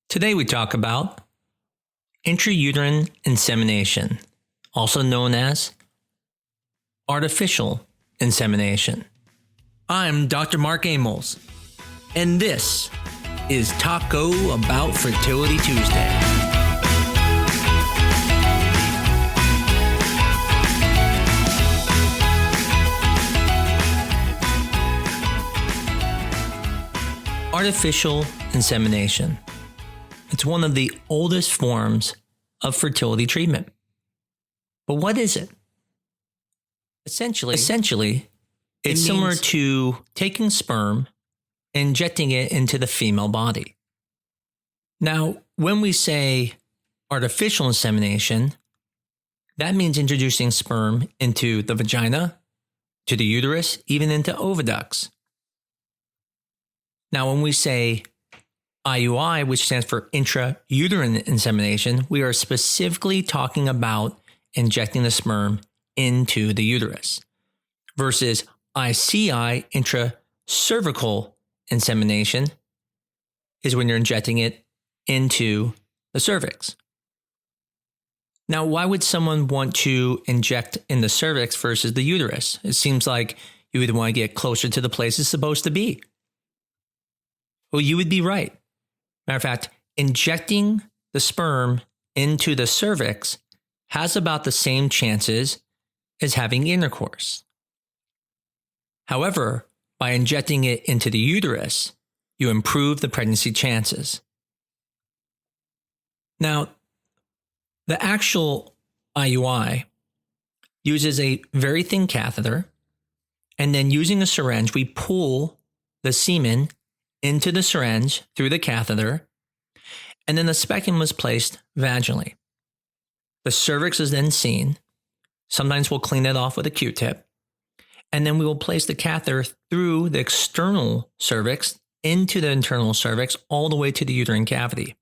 Today we talk about intrauterine insemination, also known as artificial insemination. I'm Dr. Mark Amos, and this is Taco Bout Fertility Tuesday. Artificial insemination. It's one of the oldest forms of fertility treatment. But what is it? Essentially, it's similar to taking sperm and injecting it into the female body. Now, when we say artificial insemination, that means introducing sperm into the vagina, to the uterus, even into oviducts. Now, when we say IUI, which stands for intrauterine insemination, we are specifically talking about injecting the sperm into the uterus, versus ICI, intracervical insemination, is when you're injecting it into the cervix. Now, why would someone want to inject in the cervix versus the uterus? It seems like you would want to get closer to the place it's supposed to be. Well, you would be right. Matter of fact, injecting the sperm into the cervix has about the same chances as having intercourse. However, by injecting it into the uterus, you improve the pregnancy chances. Now, the actual IUI uses a very thin catheter, and then using a syringe, we pull the semen into the syringe through the catheter, and then the speculum is placed vaginally. The cervix is then seen. Sometimes we'll clean it off with a Q-tip, and then we will place the catheter through the external cervix into the internal cervix all the way to the uterine cavity.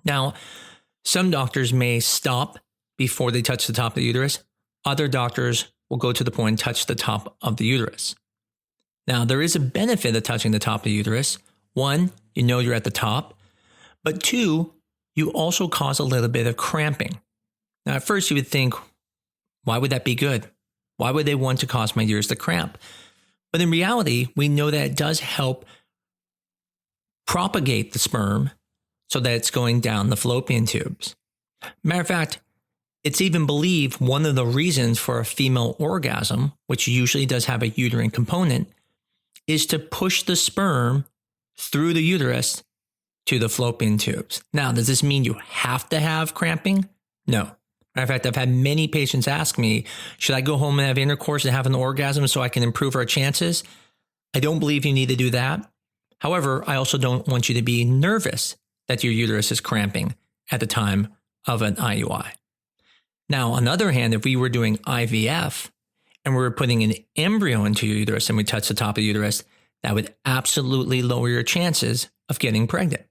Now, some doctors may stop before they touch the top of the uterus. Other doctors will go to the point and touch the top of the uterus. Now, there is a benefit of touching the top of the uterus. One, you know you're at the top. But two, you also cause a little bit of cramping. Now, at first you would think, why would that be good? Why would they want to cause my uterus to cramp? But in reality, we know that it does help propagate the sperm so that it's going down the fallopian tubes. Matter of fact, it's even believed one of the reasons for a female orgasm, which usually does have a uterine component, is to push the sperm through the uterus to the fallopian tubes. Now, does this mean you have to have cramping? No. Matter of fact, I've had many patients ask me, should I go home and have intercourse and have an orgasm so I can improve our chances? I don't believe you need to do that. However, I also don't want you to be nervous that your uterus is cramping at the time of an IUI. Now, on the other hand, if we were doing IVF, and we were putting an embryo into your uterus and we touch the top of the uterus, that would absolutely lower your chances of getting pregnant.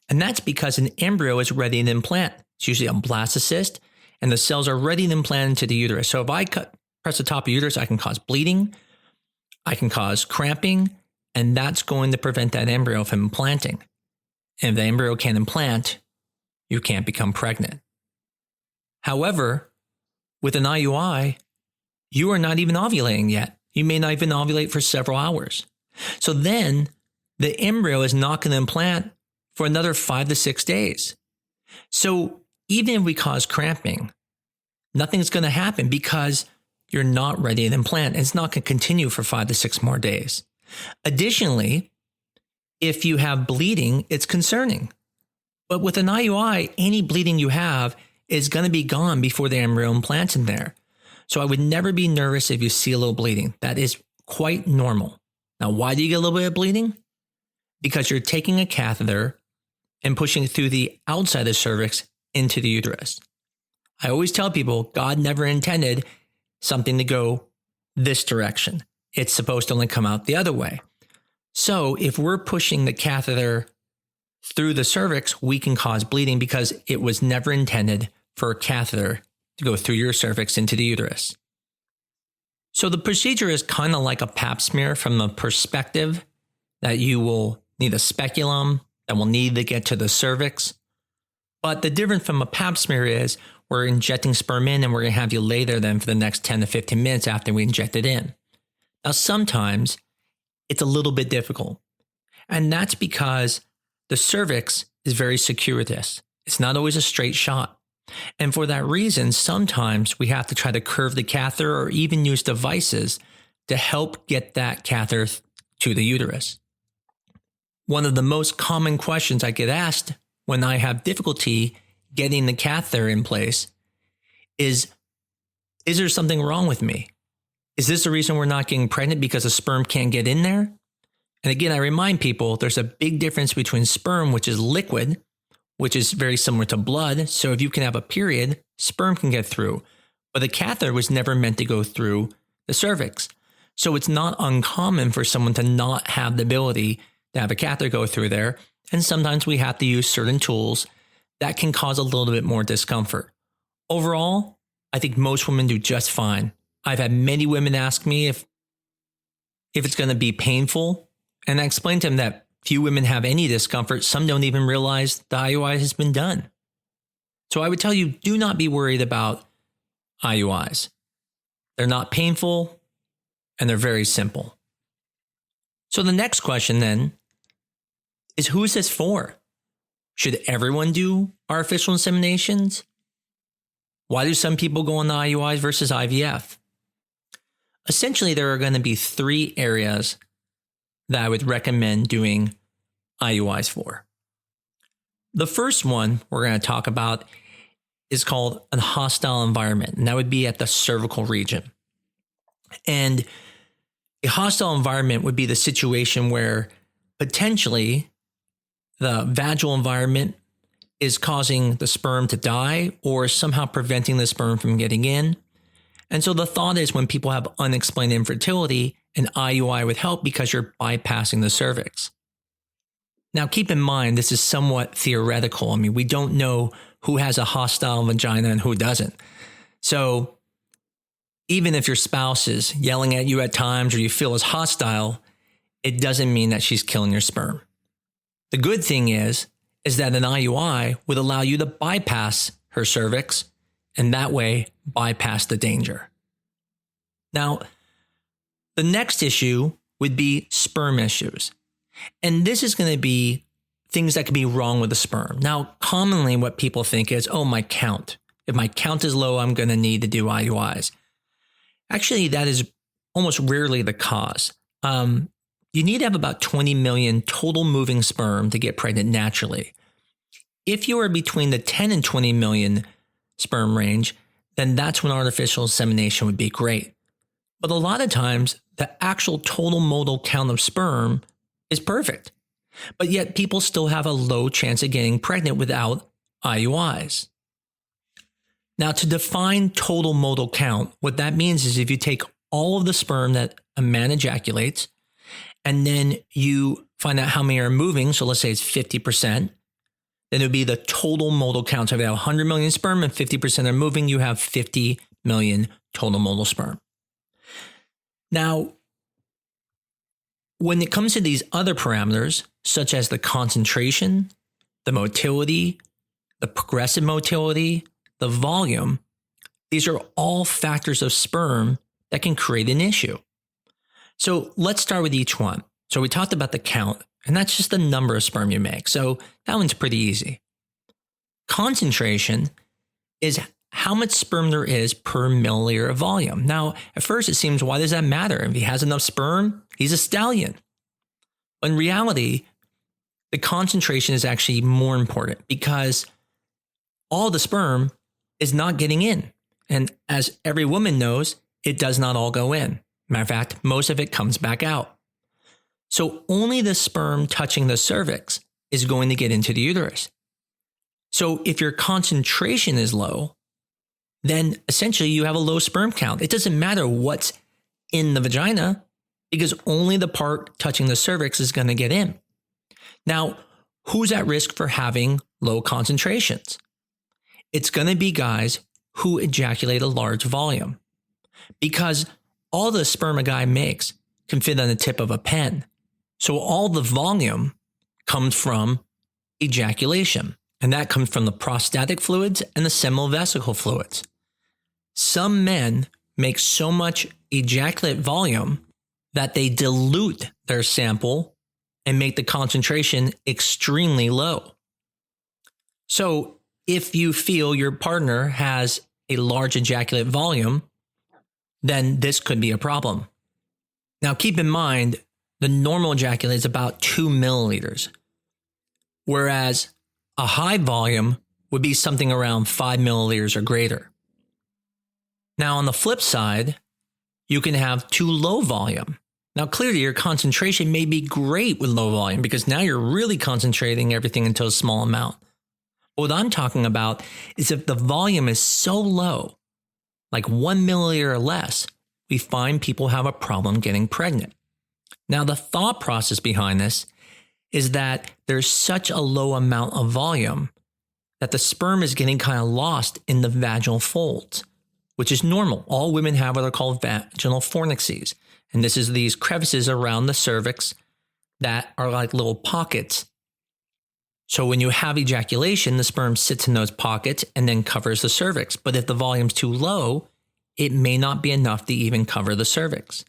And that's because an embryo is ready to implant. It's usually a blastocyst, and the cells are ready to implant into the uterus. So if I press the top of the uterus, I can cause bleeding, I can cause cramping, and that's going to prevent that embryo from implanting. And if the embryo can't implant, you can't become pregnant. However, with an IUI, you are not even ovulating yet. You may not even ovulate for several hours. So then the embryo is not going to implant for another 5 to 6 days. So even if we cause cramping, nothing's going to happen because you're not ready to implant. It's not going to continue for 5 to 6 more days. Additionally, if you have bleeding, it's concerning. But with an IUI, any bleeding you have is going to be gone before the embryo implants in there. So I would never be nervous if you see a little bleeding. That is quite normal. Now, why do you get a little bit of bleeding? Because you're taking a catheter and pushing it through the outside of the cervix into the uterus. I always tell people, God never intended something to go this direction. It's supposed to only come out the other way. So if we're pushing the catheter through the cervix, we can cause bleeding because it was never intended for a catheter to go through your cervix into the uterus. So the procedure is kind of like a pap smear from the perspective that you will need a speculum, that will need to get to the cervix. But the difference from a pap smear is we're injecting sperm in and we're going to have you lay there then for the next 10 to 15 minutes after we inject it in. Now, sometimes it's a little bit difficult. And that's because the cervix is very circuitous. It's not always a straight shot. And for that reason, sometimes we have to try to curve the catheter or even use devices to help get that catheter to the uterus. One of the most common questions I get asked when I have difficulty getting the catheter in place is there something wrong with me? Is this the reason we're not getting pregnant because the sperm can't get in there? And again, I remind people there's a big difference between sperm, which is liquid, which is very similar to blood. So if you can have a period, sperm can get through. But the catheter was never meant to go through the cervix. So it's not uncommon for someone to not have the ability to have a catheter go through there. And sometimes we have to use certain tools that can cause a little bit more discomfort. Overall, I think most women do just fine. I've had many women ask me if it's going to be painful. And I explained to them that few women have any discomfort. Some don't even realize the IUI has been done. So I would tell you, do not be worried about IUIs. They're not painful and they're very simple. So the next question then is, who is this for? Should everyone do artificial inseminations? Why do some people go on the IUIs versus IVF? Essentially, there are going to be 3 areas that I would recommend doing IUIs for. The first one we're going to talk about is called a hostile environment, and that would be at the cervical region. And a hostile environment would be the situation where potentially the vaginal environment is causing the sperm to die or somehow preventing the sperm from getting in. And so the thought is when people have unexplained infertility, an IUI would help because you're bypassing the cervix. Now, keep in mind, this is somewhat theoretical. I mean, we don't know who has a hostile vagina and who doesn't. So even if your spouse is yelling at you at times or you feel as hostile, it doesn't mean that she's killing your sperm. The good thing is that an IUI would allow you to bypass her cervix and that way bypass the danger. Now, the next issue would be sperm issues. And this is going to be things that could be wrong with the sperm. Now, commonly what people think is, oh, my count. If my count is low, I'm going to need to do IUIs. Actually, that is almost rarely the cause. You need to have about 20 million total moving sperm to get pregnant naturally. If you are between the 10 and 20 million sperm range, then that's when artificial insemination would be great. But a lot of times, the actual total motile count of sperm is perfect. But yet people still have a low chance of getting pregnant without IUIs. Now, to define total motile count, what that means is if you take all of the sperm that a man ejaculates, and then you find out how many are moving, so let's say it's 50%, then it would be the total motile count. So if you have 100 million sperm and 50% are moving, you have 50 million total motile sperm. Now, when it comes to these other parameters, such as the concentration, the motility, the progressive motility, the volume, these are all factors of sperm that can create an issue. So let's start with each one. So we talked about the count, and that's just the number of sperm you make. So that one's pretty easy. Concentration is how much sperm there is per milliliter of volume. Now, at first it seems, why does that matter? If he has enough sperm, he's a stallion. But in reality, the concentration is actually more important because all the sperm is not getting in. And as every woman knows, it does not all go in. Matter of fact, most of it comes back out. So only the sperm touching the cervix is going to get into the uterus. So if your concentration is low, then essentially you have a low sperm count. It doesn't matter what's in the vagina because only the part touching the cervix is going to get in. Now, who's at risk for having low concentrations? It's going to be guys who ejaculate a large volume because all the sperm a guy makes can fit on the tip of a pen. So all the volume comes from ejaculation, and that comes from the prostatic fluids and the seminal vesicle fluids. Some men make so much ejaculate volume that they dilute their sample and make the concentration extremely low. So if you feel your partner has a large ejaculate volume, then this could be a problem. Now keep in mind, the normal ejaculate is about 2 milliliters, whereas a high volume would be something around 5 milliliters or greater. Now on the flip side, you can have too low volume. Now clearly your concentration may be great with low volume because now you're really concentrating everything into a small amount. What I'm talking about is if the volume is so low, like 1 milliliter or less, we find people have a problem getting pregnant. Now the thought process behind this is that there's such a low amount of volume that the sperm is getting kind of lost in the vaginal folds, which is normal. All women have what are called vaginal fornices. And this is these crevices around the cervix that are like little pockets. So when you have ejaculation, the sperm sits in those pockets and then covers the cervix. But if the volume's too low, it may not be enough to even cover the cervix.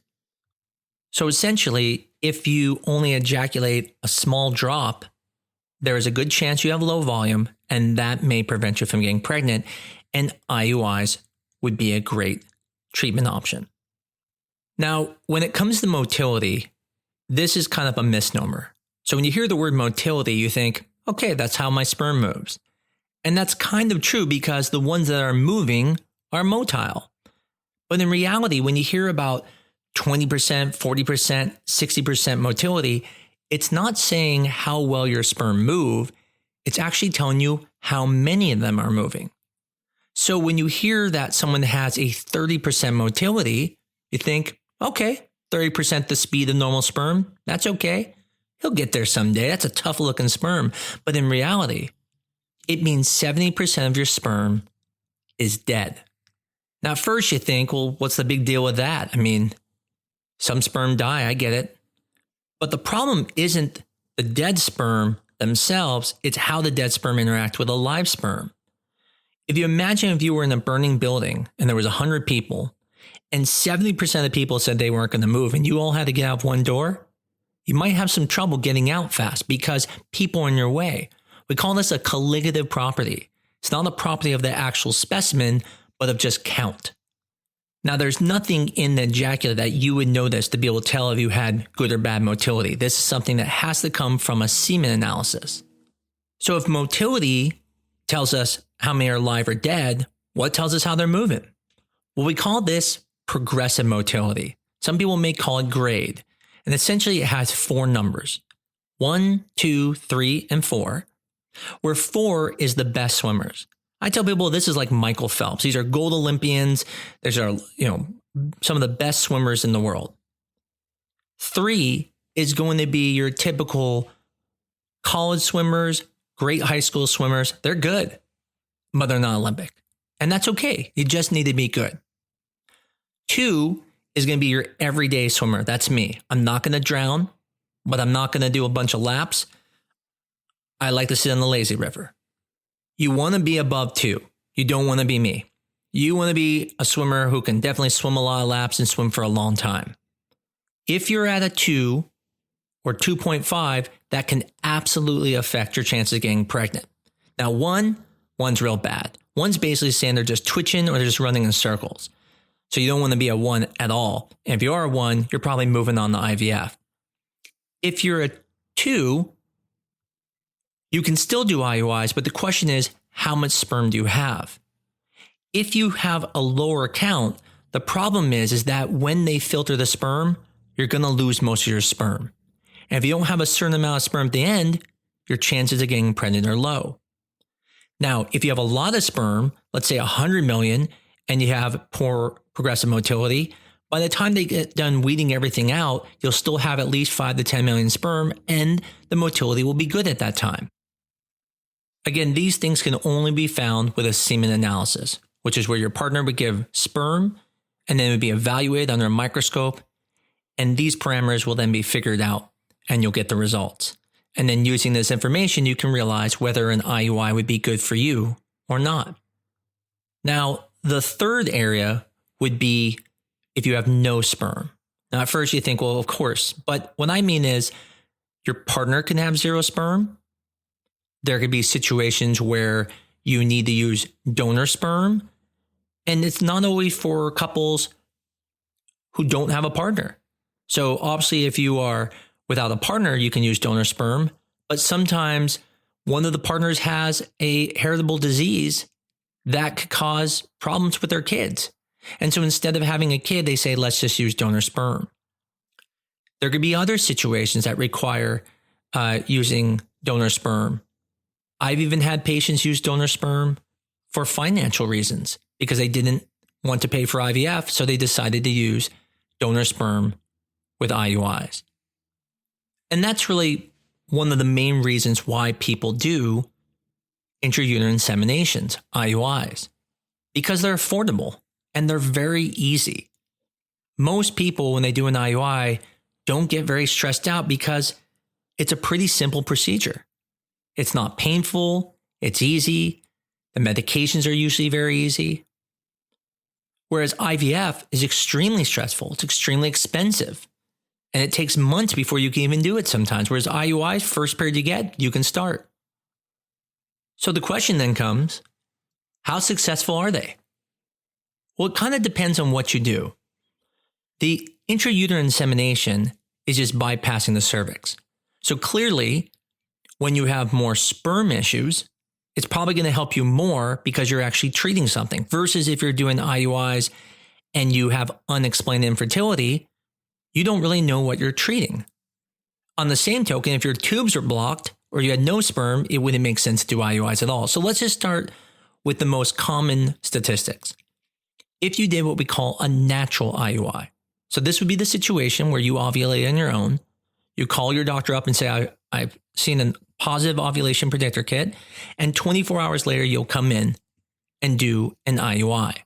So essentially, if you only ejaculate a small drop, there is a good chance you have low volume, and that may prevent you from getting pregnant. And IUIs would be a great treatment option. Now, when it comes to motility, this is kind of a misnomer. So when you hear the word motility, you think, okay, that's how my sperm moves. And that's kind of true because the ones that are moving are motile. But in reality, when you hear about 20%, 40%, 60% motility, it's not saying how well your sperm move. It's actually telling you how many of them are moving. So when you hear that someone has a 30% motility, you think, okay, 30% the speed of normal sperm, that's okay. He'll get there someday. That's a tough looking sperm. But in reality, it means 70% of your sperm is dead. Now, at first you think, well, what's the big deal with that? I mean, some sperm die, I get it. But the problem isn't the dead sperm themselves, it's how the dead sperm interact with a live sperm. If you imagine if you were in a burning building and there was 100 people and 70% of the people said they weren't going to move and you all had to get out one door, you might have some trouble getting out fast because people are in your way. We call this a colligative property. It's not a property of the actual specimen, but of just count. Now, there's nothing in the ejaculate that you would notice to be able to tell if you had good or bad motility. This is something that has to come from a semen analysis. So if motility tells us how many are alive or dead, what tells us how they're moving? Well, we call this progressive motility. Some people may call it grade. And essentially it has 4 numbers, 1, 2, 3, and 4, where 4 is the best swimmers. I tell people this is like Michael Phelps. These are gold Olympians. These are, some of the best swimmers in the world. 3 is going to be your typical college swimmers, great high school swimmers. They're good, but they're not Olympic. And that's okay. You just need to be good. 2 is going to be your everyday swimmer. That's me. I'm not going to drown, but I'm not going to do a bunch of laps. I like to sit on the lazy river. You want to be above 2. You don't want to be me. You want to be a swimmer who can definitely swim a lot of laps and swim for a long time. If you're at a 2 or 2.5, that can absolutely affect your chances of getting pregnant. Now, 1's real bad. 1's basically saying they're just twitching or they're just running in circles. So you don't want to be a 1 at all. And if you are a 1, you're probably moving on to IVF. If you're a 2, you can still do IUIs, but the question is, how much sperm do you have? If you have a lower count, the problem is that when they filter the sperm, you're going to lose most of your sperm. And if you don't have a certain amount of sperm at the end, your chances of getting pregnant are low. Now, if you have a lot of sperm, let's say 100 million, and you have poor progressive motility, by the time they get done weeding everything out, you'll still have at least 5 to 10 million sperm, and the motility will be good at that time. Again, these things can only be found with a semen analysis, which is where your partner would give sperm, and then it would be evaluated under a microscope, and these parameters will then be figured out, and you'll get the results. And then using this information, you can realize whether an IUI would be good for you or not. Now, the third area would be if you have no sperm. Now, at first you think, well, of course. But what I mean is your partner can have zero sperm. There could be situations where you need to use donor sperm. And it's not always for couples who don't have a partner. So obviously, if you are without a partner, you can use donor sperm. But sometimes one of the partners has a heritable disease that could cause problems with their kids. And so instead of having a kid, they say, let's just use donor sperm. There could be other situations that require using donor sperm. I've even had patients use donor sperm for financial reasons because they didn't want to pay for IVF. So they decided to use donor sperm with IUIs. And that's really one of the main reasons why people do intrauterine inseminations, IUIs, because they're affordable and they're very easy. Most people, when they do an IUI, don't get very stressed out because it's a pretty simple procedure. It's not painful. It's easy. The medications are usually very easy. Whereas IVF is extremely stressful. It's extremely expensive. And it takes months before you can even do it sometimes. Whereas IUIs, first period you get, you can start. So the question then comes, how successful are they? Well, it kind of depends on what you do. The intrauterine insemination is just bypassing the cervix. So clearly, when you have more sperm issues, it's probably going to help you more because you're actually treating something versus if you're doing IUIs and you have unexplained infertility, you don't really know what you're treating. On the same token, if your tubes are blocked or you had no sperm, it wouldn't make sense to do IUIs at all. So let's just start with the most common statistics. If you did what we call a natural IUI, so this would be the situation where you ovulate on your own, you call your doctor up and say, I've seen a positive ovulation predictor kit, and 24 hours later, you'll come in and do an IUI.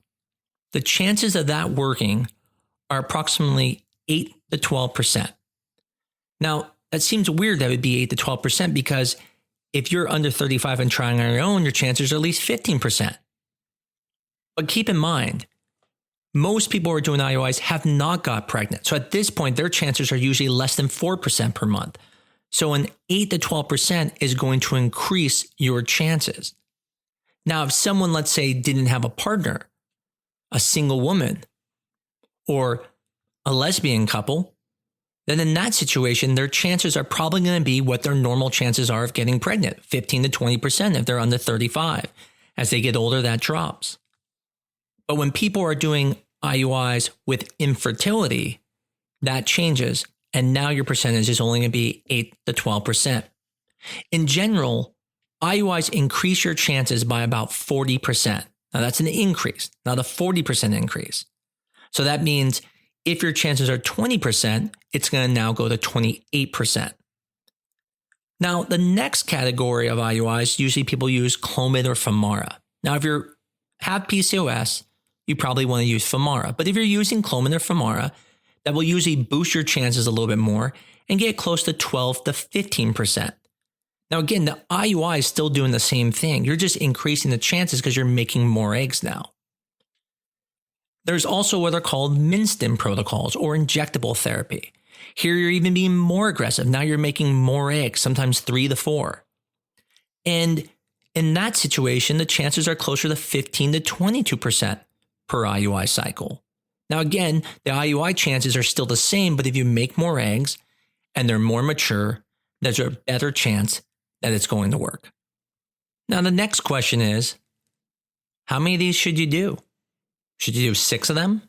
The chances of that working are approximately 8 to 12%. Now, that seems weird that it would be 8 to 12% because if you're under 35 and trying on your own, your chances are at least 15%. But keep in mind, most people who are doing IUIs have not got pregnant. So at this point, their chances are usually less than 4% per month. So an 8 to 12% is going to increase your chances. Now, if someone, let's say, didn't have a partner, a single woman, or a lesbian couple, then in that situation, their chances are probably going to be what their normal chances are of getting pregnant, 15 to 20% if they're under 35. As they get older, that drops. But when people are doing IUIs with infertility, that changes. And now your percentage is only going to be 8 to 12%. In general, IUIs increase your chances by about 40%. Now that's an increase, not a 40% increase. So that means if your chances are 20%, it's going to now go to 28%. Now, the next category of IUIs, usually people use Clomid or Femara. Now, if you have PCOS, you probably want to use Femara. But if you're using Clomid or Femara, that will usually boost your chances a little bit more and get close to 12 to 15%. Now, again, the IUI is still doing the same thing. You're just increasing the chances because you're making more eggs now. There's also what are called MinStim protocols or injectable therapy. Here, you're even being more aggressive. Now you're making more eggs, sometimes 3 to 4. And in that situation, the chances are closer to 15 to 22% per IUI cycle. Now, again, the IUI chances are still the same, but if you make more eggs and they're more mature, there's a better chance that it's going to work. Now, the next question is, how many of these should you do? Should you do 6 of them?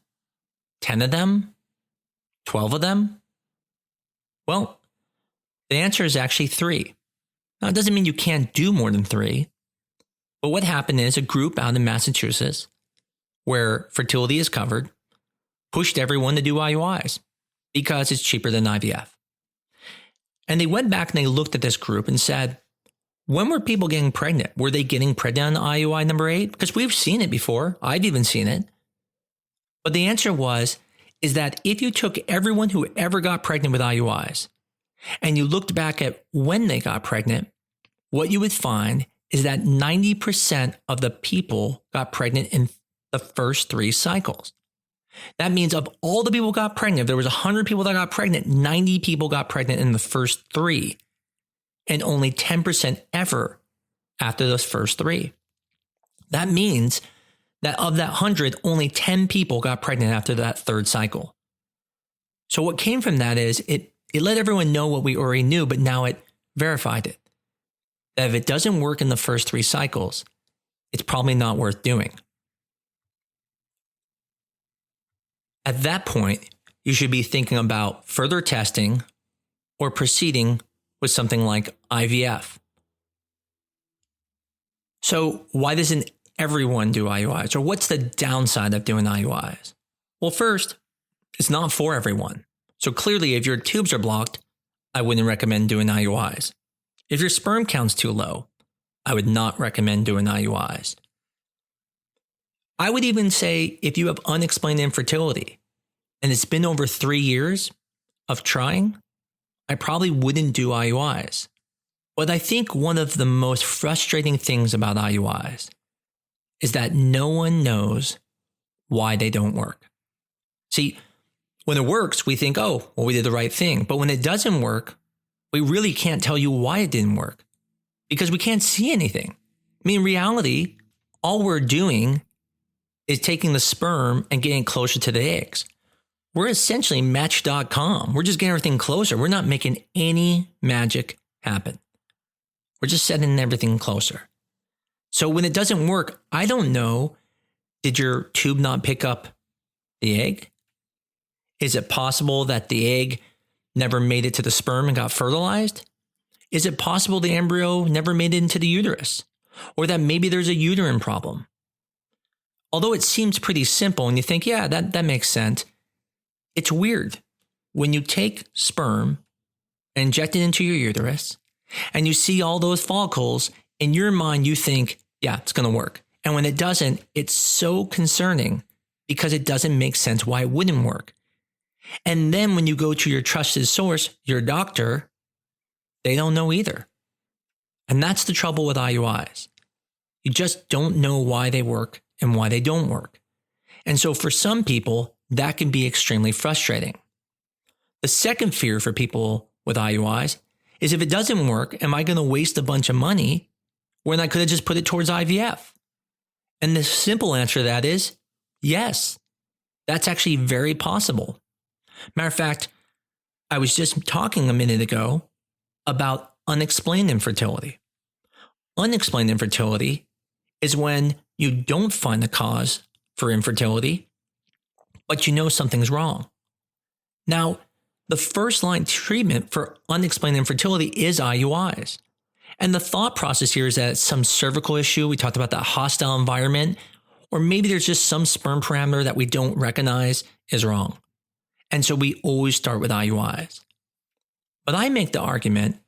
10 of them? 12 of them? Well, the answer is actually 3. Now, it doesn't mean you can't do more than 3. But what happened is a group out in Massachusetts where fertility is covered pushed everyone to do IUIs because it's cheaper than IVF. And they went back and they looked at this group and said, when were people getting pregnant? Were they getting pregnant on IUI number 8? Because we've seen it before. I've even seen it. But the answer is that if you took everyone who ever got pregnant with IUIs and you looked back at when they got pregnant, what you would find is that 90% of the people got pregnant in the first 3 cycles. That means of all the people who got pregnant, if there was 100 people that got pregnant, 90 people got pregnant in the first 3, and only 10% ever after those first 3. That means that of that 100, only 10 people got pregnant after that 3rd cycle. So what came from that is it let everyone know what we already knew, but now it verified it. That if it doesn't work in the first 3 cycles, it's probably not worth doing. At that point, you should be thinking about further testing or proceeding with something like IVF. So why doesn't everyone do IUIs? Or what's the downside of doing IUIs? Well, first, it's not for everyone. So clearly, if your tubes are blocked, I wouldn't recommend doing IUIs. If your sperm count's too low, I would not recommend doing IUIs. I would even say if you have unexplained infertility and it's been over 3 years of trying, I probably wouldn't do IUIs. But I think one of the most frustrating things about IUIs is that no one knows why they don't work. See, when it works, we think, oh, well, we did the right thing. But when it doesn't work, we really can't tell you why it didn't work because we can't see anything. I mean, in reality, all we're doing is taking the sperm and getting closer to the eggs. We're essentially Match.com. We're just getting everything closer. We're not making any magic happen. We're just setting everything closer. So when it doesn't work, I don't know, did your tube not pick up the egg? Is it possible that the egg never made it to the sperm and got fertilized? Is it possible the embryo never made it into the uterus? Or that maybe there's a uterine problem? Although it seems pretty simple and you think, yeah, that makes sense. It's weird. When you take sperm and inject it into your uterus and you see all those follicles, in your mind you think, yeah, it's going to work. And when it doesn't, it's so concerning because it doesn't make sense why it wouldn't work. And then when you go to your trusted source, your doctor, they don't know either. And that's the trouble with IUIs. You just don't know why they work and why they don't work. And so for some people, that can be extremely frustrating. The second fear for people with IUIs is if it doesn't work, am I going to waste a bunch of money when I could have just put it towards IVF? And the simple answer to that is yes. That's actually very possible. Matter of fact, I was just talking a minute ago about unexplained infertility. Unexplained infertility is when you don't find the cause for infertility, but you know something's wrong. Now, the first line treatment for unexplained infertility is IUIs. And the thought process here is that it's some cervical issue. We talked about that hostile environment, or maybe there's just some sperm parameter that we don't recognize is wrong. And so we always start with IUIs. But I make the argument,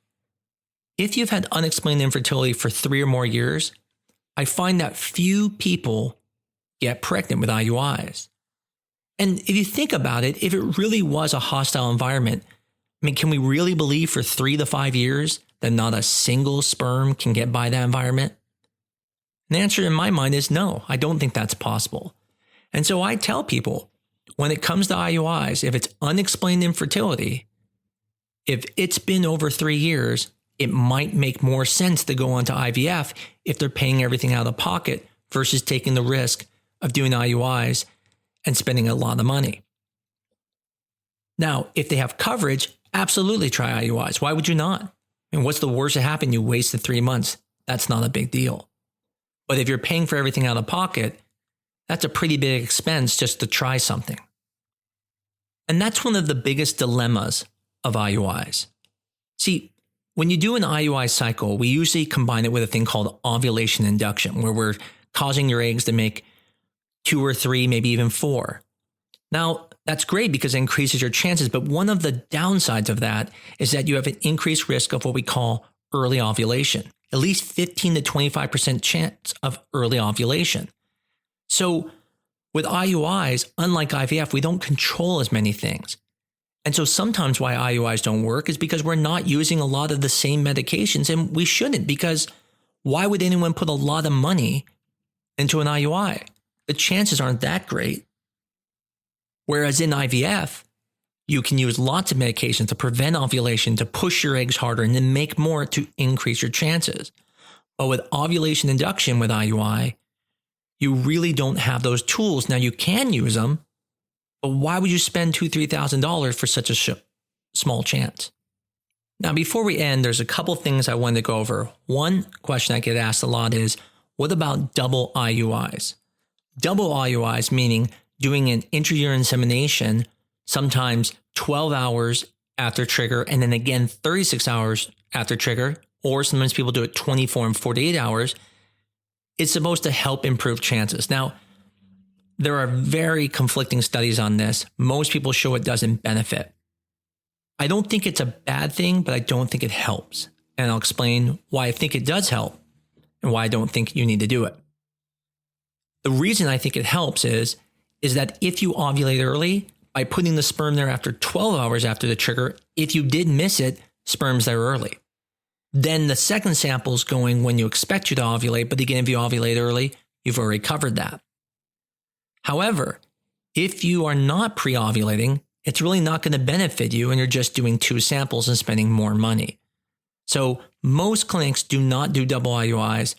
if you've had unexplained infertility for 3 or more years, I find that few people get pregnant with IUIs. And if you think about it, if it really was a hostile environment, I mean, can we really believe for 3 to 5 years that not a single sperm can get by that environment? And the answer in my mind is no, I don't think that's possible. And so I tell people, when it comes to IUIs, if it's unexplained infertility, if it's been over 3 years, it might make more sense to go on to IVF if they're paying everything out of pocket versus taking the risk of doing IUIs and spending a lot of money. Now, if they have coverage, absolutely try IUIs. Why would you not? I mean, what's the worst that happened? You wasted 3 months. That's not a big deal. But if you're paying for everything out of pocket, that's a pretty big expense just to try something. And that's one of the biggest dilemmas of IUIs. See, when you do an IUI cycle, we usually combine it with a thing called ovulation induction, where we're causing your eggs to make 2 or 3, maybe even 4. Now, that's great because it increases your chances, but one of the downsides of that is that you have an increased risk of what we call early ovulation, at least 15 to 25% chance of early ovulation. So with IUIs, unlike IVF, we don't control as many things. And so sometimes why IUIs don't work is because we're not using a lot of the same medications, and we shouldn't, because why would anyone put a lot of money into an IUI? The chances aren't that great. Whereas in IVF, you can use lots of medications to prevent ovulation, to push your eggs harder, and then make more to increase your chances. But with ovulation induction with IUI, you really don't have those tools. Now you can use them, but why would you spend $2,000, $3,000 for such a small chance? Now, before we end, there's a couple things I wanted to go over. One question I get asked a lot is, what about double IUIs? Double IUIs meaning doing an intrauterine insemination, sometimes 12 hours after trigger, and then again 36 hours after trigger, or sometimes people do it 24 and 48 hours. It's supposed to help improve chances. Now, there are very conflicting studies on this. Most people show it doesn't benefit. I don't think it's a bad thing, but I don't think it helps. And I'll explain why I think it does help and why I don't think you need to do it. The reason I think it helps is that if you ovulate early, by putting the sperm there after 12 hours after the trigger, if you did miss it, sperm's there early. Then the second sample is going when you expect you to ovulate, but again, if you ovulate early, you've already covered that. However, if you are not pre-ovulating, it's really not going to benefit you and you're just doing 2 samples and spending more money. So most clinics do not do double IUIs.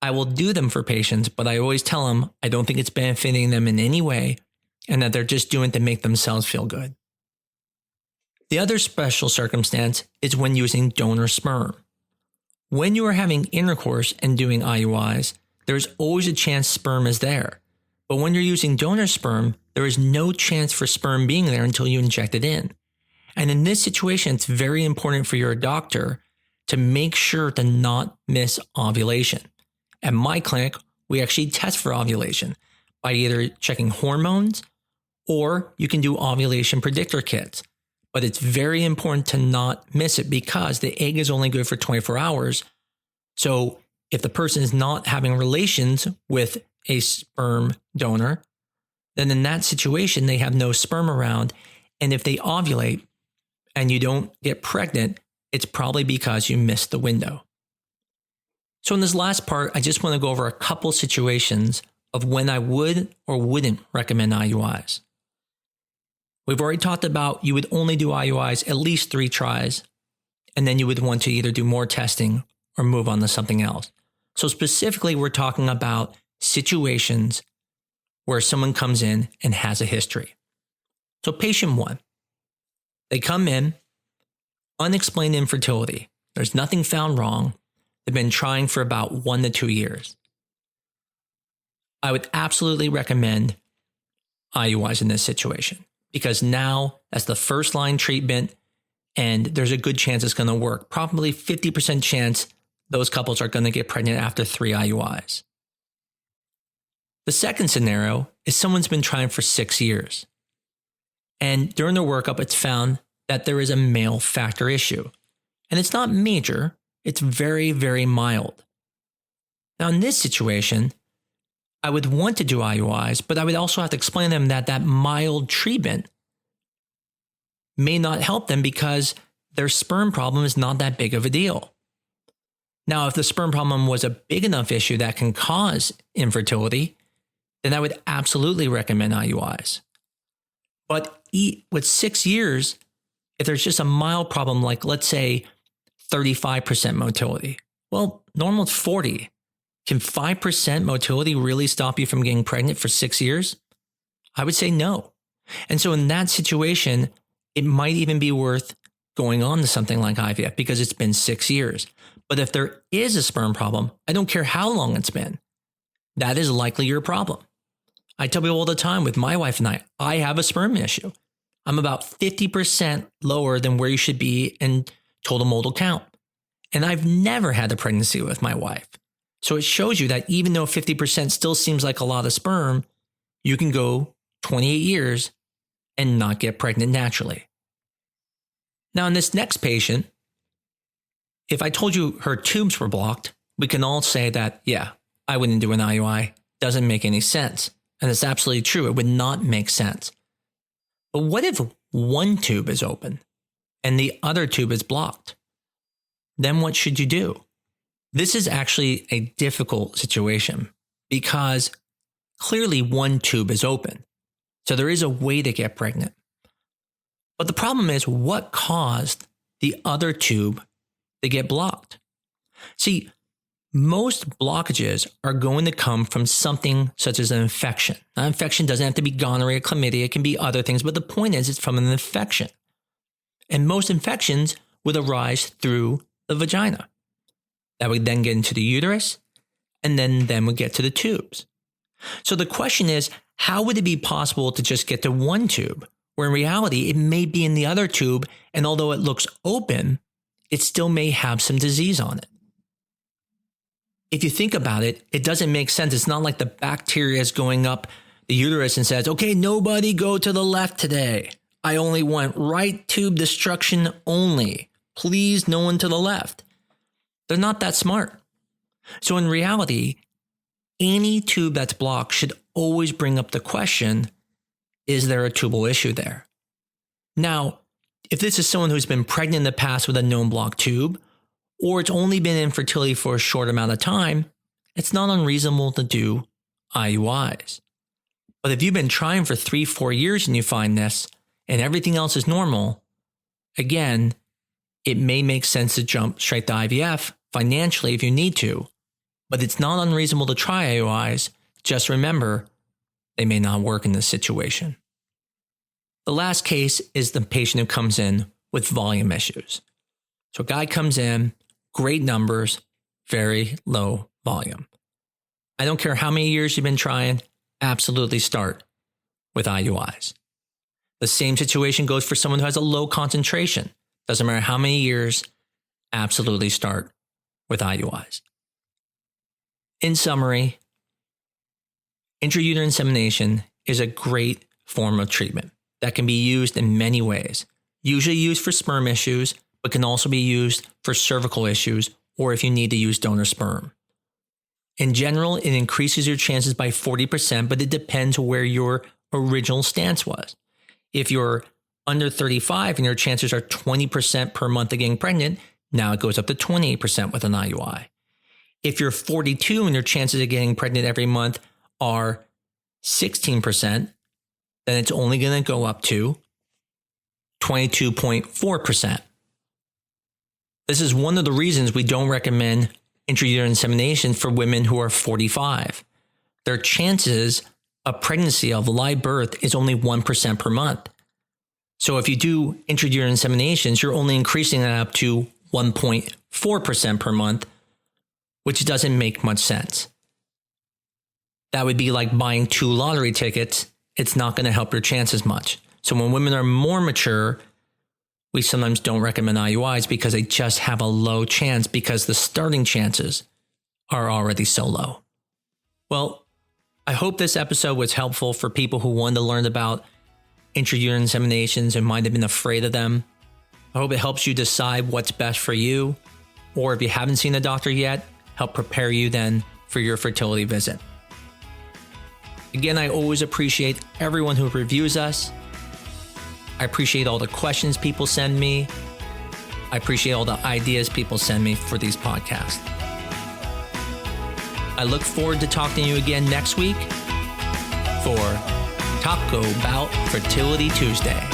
I will do them for patients, but I always tell them I don't think it's benefiting them in any way and that they're just doing it to make themselves feel good. The other special circumstance is when using donor sperm. When you are having intercourse and doing IUIs, there's always a chance sperm is there. But when you're using donor sperm, there is no chance for sperm being there until you inject it in. And in this situation, it's very important for your doctor to make sure to not miss ovulation. At my clinic, we actually test for ovulation by either checking hormones or you can do ovulation predictor kits. But it's very important to not miss it because the egg is only good for 24 hours. So if the person is not having relations with a sperm donor, then in that situation, they have no sperm around. And if they ovulate and you don't get pregnant, it's probably because you missed the window. So in this last part, I just want to go over a couple situations of when I would or wouldn't recommend IUIs. We've already talked about you would only do IUIs at least 3 tries, and then you would want to either do more testing or move on to something else. So specifically, we're talking about situations where someone comes in and has a history. So patient 1, they come in, unexplained infertility. There's nothing found wrong. They've been trying for about 1 to 2 years. I would absolutely recommend IUIs in this situation because now that's the first line treatment and there's a good chance it's going to work. Probably 50% chance those couples are going to get pregnant after 3 IUIs. The second scenario is someone's been trying for 6 years. And during their workup, it's found that there is a male factor issue. And it's not major, it's very, very mild. Now, in this situation, I would want to do IUIs, but I would also have to explain to them that that mild treatment may not help them because their sperm problem is not that big of a deal. Now, if the sperm problem was a big enough issue that can cause infertility, then I would absolutely recommend IUIs. But with 6 years, if there's just a mild problem, like let's say 35% motility, well, normal is 40. Can 5% motility really stop you from getting pregnant for 6 years? I would say no. And so in that situation, it might even be worth going on to something like IVF because it's been 6 years. But if there is a sperm problem, I don't care how long it's been, that is likely your problem. I tell people all the time with my wife and I have a sperm issue. I'm about 50% lower than where you should be in total motile count. And I've never had a pregnancy with my wife. So it shows you that even though 50% still seems like a lot of sperm, you can go 28 years and not get pregnant naturally. Now, in this next patient, if I told you her tubes were blocked, we can all say that, yeah, I wouldn't do an IUI. Doesn't make any sense. And it's absolutely true. It would not make sense. But what if one tube is open and the other tube is blocked. Then what should you do? This is actually a difficult situation because clearly one tube is open. So there is a way to get pregnant. But the problem is, what caused the other tube to get blocked? See, most blockages are going to come from something such as an infection. Now, infection doesn't have to be gonorrhea, chlamydia, it can be other things, but the point is it's from an infection. And most infections would arise through the vagina. That would then get into the uterus, and then would get to the tubes. So the question is, how would it be possible to just get to one tube, where in reality it may be in the other tube, and although it looks open, it still may have some disease on it? If you think about it, it doesn't make sense. It's not like the bacteria is going up the uterus and says, okay, nobody go to the left today. I only want right tube destruction only. Please, no one to the left. They're not that smart. So in reality, any tube that's blocked should always bring up the question, is there a tubal issue there? Now, if this is someone who's been pregnant in the past with a known blocked tube, or it's only been infertility for a short amount of time, it's not unreasonable to do IUIs. But if you've been trying for 3-4 years and you find this, and everything else is normal, again, it may make sense to jump straight to IVF financially if you need to, but it's not unreasonable to try IUIs. Just remember, they may not work in this situation. The last case is the patient who comes in with volume issues. So a guy comes in, great numbers, very low volume. I don't care how many years you've been trying, absolutely start with IUIs. The same situation goes for someone who has a low concentration. Doesn't matter how many years, absolutely start with IUIs. In summary, intrauterine insemination is a great form of treatment that can be used in many ways. Usually used for sperm issues, but can also be used for cervical issues or if you need to use donor sperm. In general, it increases your chances by 40%, but it depends where your original stance was. If you're under 35 and your chances are 20% per month of getting pregnant, now it goes up to 28% with an IUI. If you're 42 and your chances of getting pregnant every month are 16%, then it's only going to go up to 22.4%. This is one of the reasons we don't recommend intrauterine insemination for women who are 45. Their chances of pregnancy of live birth is only 1% per month. So if you do intrauterine inseminations, you're only increasing that up to 1.4% per month, which doesn't make much sense. That would be like buying 2 lottery tickets. It's not going to help your chances much. So when women are more mature, we sometimes don't recommend IUIs because they just have a low chance because the starting chances are already so low. Well, I hope this episode was helpful for people who wanted to learn about intrauterine inseminations and might have been afraid of them. I hope it helps you decide what's best for you, or if you haven't seen a doctor yet, help prepare you then for your fertility visit. Again, I always appreciate everyone who reviews us. I appreciate all the questions people send me. I appreciate all the ideas people send me for these podcasts. I look forward to talking to you again next week for Taco Bout Fertility Tuesday.